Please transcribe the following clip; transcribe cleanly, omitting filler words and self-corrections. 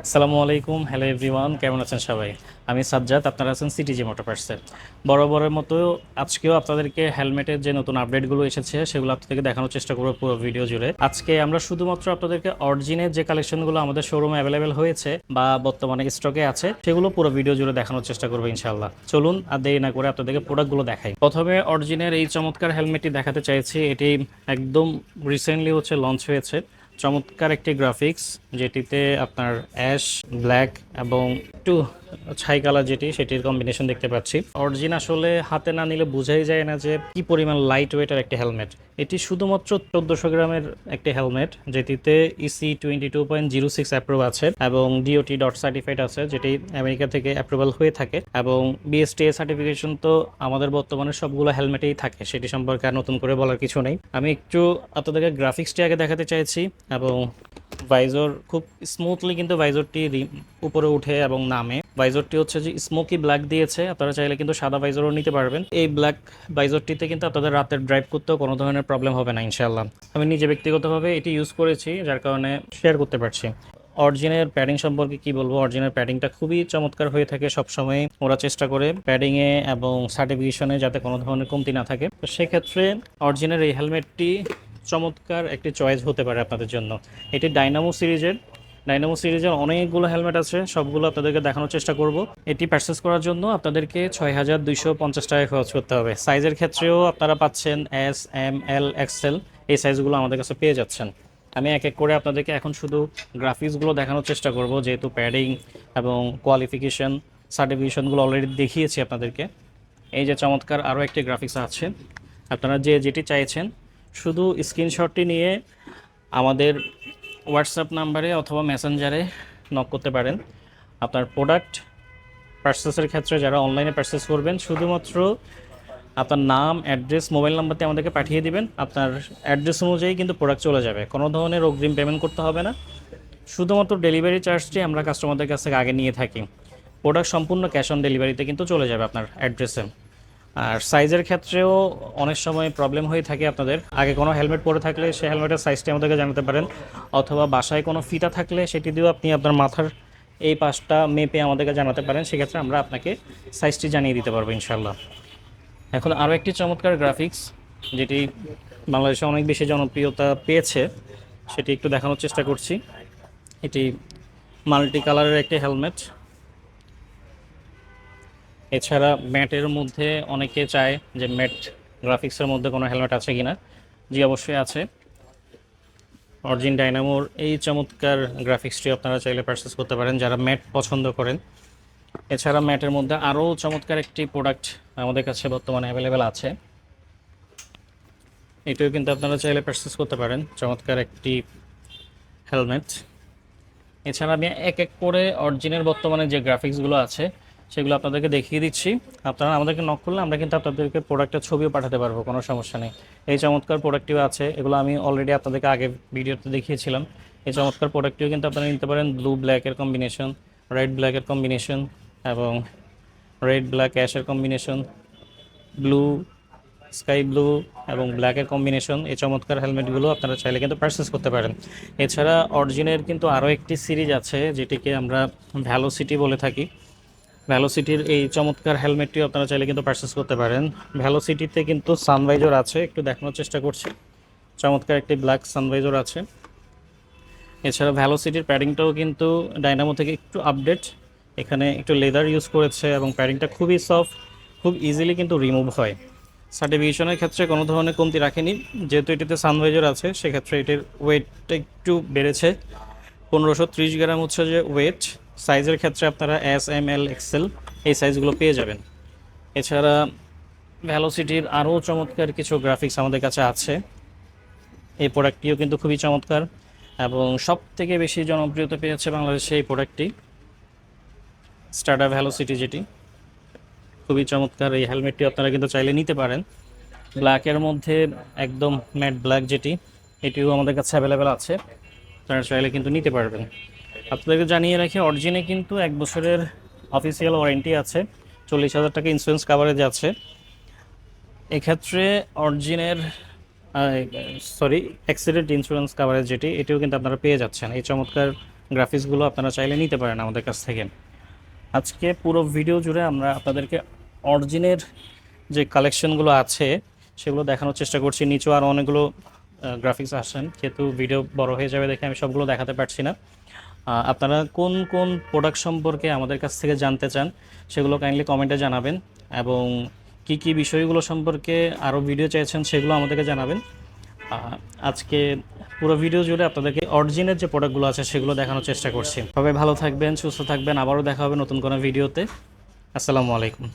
আসসালামু আলাইকুম, hello everyone, কেমন আছেন সবাই? আমি সাজ্জাদ, আপনারা আছেন সিটিজি মোটরপার্টসে। বরাবরের মতো আজকেও আপনাদেরকে হেলমেটের যে নতুন আপডেটগুলো এসেছে সেগুলো আপনাদেরকে দেখানোর চেষ্টা করবো পুরো ভিডিও জুড়ে। আজকে আমরা শুধুমাত্র আপনাদেরকে অরিজিনের যে কালেকশনগুলো আমাদের শোরুমে অ্যাভেলেবেল হয়েছে বা বর্তমানে স্টকে আছে সেগুলো পুরো ভিডিও জুড়ে দেখানোর চেষ্টা করবো ইনশাআল্লাহ। চলুন আর দেরি না করে আপনাদেরকে প্রোডাক্টগুলো দেখাই। প্রথমে অরিজিনের এই চমৎকার হেলমেটটি দেখাতে চাইছি। এটি একদম রিসেন্টলি লঞ্চ হয়েছে। চমৎকার একটি গ্রাফিক্স, যেটিতে আপনার অ্যাশ, ব্ল্যাক এবং একটু ছাই কালার সেটির কম্বিনেশন দেখতে পাচ্ছি। অরিজিন আসলে হাতে না নিলে বোঝাই যায় না যে কি পরিমাণ লাইট ওয়েটের একটি হেলমেট। এটি শুধুমাত্র 1400 গ্রামের একটি হেলমেট, যেটিতে ইসি 22.06 অ্যাপ্রুভ আছে এবং ডিওটি ডট সার্টিফাইড আছে, যেটি আমেরিকা থেকে অ্যাপ্রুভাল হয়ে থাকে। এবং বিএসটিএ সার্টিফিকেশন তো আমাদের বর্তমানে সবগুলো হেলমেটেই থাকে, সেটি সম্পর্কে আর নতুন করে বলার কিছু নেই। আমি একটু আপনাদেরকে গ্রাফিক্সটি আগে দেখাতে চাইছি। এবং ভাইজর খুব স্মুথলি কিন্তু ভাইজরটি উপরে উঠে এবং নামে। ভাইজরটি যে স্মোকি ব্ল্যাক দিয়েছে, আপনারা চাইলে কিন্তু সাদা ভাইজরও নিতে পারবেন। এই ব্ল্যাক ভাইজরটিতে কিন্তু আপনাদের রাতের ড্রাইভ করতেও কোনো ধরনের প্রবলেম হবে না ইনশাআল্লাহ। আমি নিজে ব্যক্তিগতভাবে এটি ইউজ করেছি, যার কারণে শেয়ার করতে পারছি। অরিজিনের প্যাডিং সম্পর্কে কি বলবো, অরিজিনাল প্যাডিংটা খুবই চমৎকার হয়ে থাকে সবসময়। ওরা চেষ্টা করে প্যাডিংয়ে এবং সার্টিফিকেশনে যাতে কোনো ধরনের কমতি না থাকে। তো সেক্ষেত্রে অরিজিনাল এই হেলমেটটি চমৎকার একটি চয়েস হতে পারে আপনাদের জন্য। এটি ডাইনামো সিরিজের অনেকগুলো হেলমেট আছে, সবগুলো আপনাদেরকে দেখানোর চেষ্টা করব। এটি পারচেস করার জন্য আপনাদেরকে 6250 টাকা খরচ করতে হবে। সাইজের ক্ষেত্রেও আপনারা পাচ্ছেন এস, এম, এল, এক্সেল, এই সাইজগুলো আমাদের কাছে পেয়ে যাচ্ছেন। আমি এক এক করে আপনাদেরকে এখন শুধু গ্রাফিক্সগুলো দেখানোর চেষ্টা করব, যেহেতু প্যাডিং এবং কোয়ালিফিকেশন সার্টিফিকেশনগুলো অলরেডি দেখিয়েছি আপনাদেরকে। এই যে চমৎকার আরও একটি গ্রাফিক্স আছে, আপনারা যেটি চাইছেন শুধু স্ক্রিনশটটি নিয়ে আমাদের হোয়াটসঅ্যাপ নাম্বারে অথবা মেসেঞ্জারে নক করতে পারেন। আপনার প্রোডাক্ট পারচেসের ক্ষেত্রে যারা অনলাইনে পারচেস করবেন, শুধুমাত্র আপনার নাম, অ্যাড্রেস, মোবাইল নাম্বারটি আমাদেরকে পাঠিয়ে দিবেন। আপনার অ্যাড্রেস অনুযায়ী কিন্তু প্রোডাক্ট চলে যাবে, কোনো ধরনের অগ্রিম পেমেন্ট করতে হবে না। শুধুমাত্র ডেলিভারি চার্জটি আমরা কাস্টমারদের কাছ থেকে আগে নিয়ে থাকি। প্রোডাক্ট সম্পূর্ণ ক্যাশ অন ডেলিভারিতে কিন্তু চলে যাবে আপনার অ্যাড্রেসে। আর সাইজের ক্ষেত্রেও অনেক সময় প্রবলেম হয়ে থাকে আপনাদের। আগে কোনো হেলমেট পরে থাকলে সে হেলমেটের সাইজটি আমাদেরকে জানাতে পারেন, অথবা বাসায় কোনো ফিতা থাকলে সেটি দিয়েও আপনি আপনার মাথার এই পাশটা মেপে আমাদেরকে জানাতে পারেন, সেক্ষেত্রে আমরা আপনাকে সাইজটি জানিয়ে দিতে পারবো ইনশাল্লাহ। এখন আরও একটি চমৎকার গ্রাফিক্স, যেটি বাংলাদেশে অনেক বেশি জনপ্রিয়তা পেয়েছে, সেটি একটু দেখানোর চেষ্টা করছি। এটি মাল্টি কালারের একটি হেলমেট। এছাড়া ম্যাটের মধ্যে অনেকে চায় যে ম্যাট গ্রাফিক্সের মধ্যে কোনো হেলমেট আছে কিনা। জি, অবশ্যই আছে। অরিজিন ডাইনামোর এই চমৎকার গ্রাফিক্সটি আপনারা চাইলে পারচেস করতে পারেন যারা ম্যাট পছন্দ করেন। এছাড়া ম্যাটের মধ্যে আরও চমৎকার একটি প্রোডাক্ট আমাদের কাছে বর্তমানে অ্যাভেলেবেল আছে, এটিও কিন্তু আপনারা চাইলে পারচেস করতে পারেন। চমৎকার একটি হেলমেট। এছাড়া আমি এক এক করে অরিজিনের বর্তমানে যে গ্রাফিক্সগুলো আছে সেগুলো আপনাদেরকে দেখিয়ে দিচ্ছি। আপনারা আমাদেরকে নক করলে আমরা কিন্তু আপনাদেরকে প্রোডাক্টের ছবিও পাঠাতে পারবো, কোনো সমস্যা নেই। এই চমৎকার প্রোডাক্টটিও আছে, এগুলো আমি অলরেডি আপনাদেরকে আগে ভিডিওতে দেখিয়েছিলাম। এই চমৎকার প্রোডাক্টটিও কিন্তু আপনারা নিতে পারেন। ব্লু ব্ল্যাকের কম্বিনেশন, রেড ব্ল্যাকের কম্বিনেশন এবং রেড ব্ল্যাক অ্যাশের কম্বিনেশন, ব্লু স্কাই ব্লু এবং ব্ল্যাকের কম্বিনেশন। এই চমৎকার হেলমেটগুলো আপনারা চাইলে কিন্তু পারচেস করতে পারেন। এছাড়া অরিজিনের কিন্তু আরও একটি সিরিজ আছে, যেটিকে আমরা ভ্যালোসিটি বলে থাকি। ভ্যালোসিটির এই চমৎকার হেলমেটটিও আপনারা চাইলে কিন্তু পারচেস করতে পারেন। ভ্যালোসিটিতে কিন্তু সানভাইজর আছে, একটু দেখানোর চেষ্টা করছি। চমৎকার একটি ব্ল্যাক সানভাইজর আছে। এছাড়া ভ্যালোসিটির প্যাডিংটাও কিন্তু ডাইনামো থেকে একটু আপডেট। এখানে একটু লেদার ইউজ করেছে এবং প্যাডিংটা খুবই সফট, খুব ইজিলি কিন্তু রিমুভ হয়। সার্টিফিকেশনের ক্ষেত্রে কোনো ধরনের কমতি রাখেনি, যেহেতু এটিতে সানভাইজার আছে সেক্ষেত্রে এটির ওয়েটটা একটু বেড়েছে। 1530 গ্রাম যে ওয়েট। সাইজের ক্ষেত্রে আপনারা এস, এম, এল, এক্সেল এই সাইজগুলো পেয়ে যাবেন। এছাড়া ভ্যালোসিটির আরও চমৎকার কিছু গ্রাফিক্স আমাদের কাছে আছে। এই প্রোডাক্টটিও কিন্তু খুবই চমৎকার এবং সব থেকে বেশি জনপ্রিয়তা পেয়েছে বাংলাদেশে এই প্রোডাক্টটি, স্টাডা ভ্যালোসিটি, যেটি খুবই চমৎকার। এই হেলমেটটি আপনারা কিন্তু চাইলে নিতে পারেন। ব্ল্যাকের মধ্যে একদম ম্যাট ব্ল্যাক, এটিও আমাদের কাছে অ্যাভেলেবেল আছে, আপনারা চাইলে কিন্তু নিতে পারবেন। আপনাদেরকে জানিয়ে রাখি, অরিজিনে কিন্তু 1 বছরের অফিসিয়াল ওয়ারেন্টি আছে, 40,000 টাকা ইন্স্যুরেন্স কাভারেজ আছে। এক্ষেত্রে অরিজিনের অ্যাক্সিডেন্ট ইন্স্যুরেন্স কাভারেজ, এটিও কিন্তু আপনারা পেয়ে যাচ্ছেন। এই চমৎকার গ্রাফিক্সগুলো আপনারা চাইলে নিতে পারেন আমাদের কাছ থেকে। আজকে পুরো ভিডিও জুড়ে আমরা আপনাদেরকে অরিজিনের যে কালেকশনগুলো আছে সেগুলো দেখানোর চেষ্টা করছি। নিচেও আর অনেকগুলো গ্রাফিক্স আসেন, যেহেতু ভিডিও বড় হয়ে যাবে দেখে আমি সবগুলো দেখাতে পারছি না। আপনারা কোন কোন প্রোডাক্ট সম্পর্কে আমাদের কাছ থেকে জানতে চান সেগুলো কাইন্ডলি কমেন্টে জানাবেন, এবং কি কি বিষয়গুলো সম্পর্কে আরও ভিডিও চাইছেন সেগুলো আমাদেরকে জানাবেন। আজকে পুরো ভিডিও জুড়ে আপনাদেরকে অরিজিনের যে প্রোডাক্টগুলো আছে সেগুলো দেখানোর চেষ্টা করছি। সবাই ভালো থাকবেন, সুস্থ থাকবেন, আবারও দেখা হবে নতুন কোনো ভিডিওতে। আসসালামু আলাইকুম।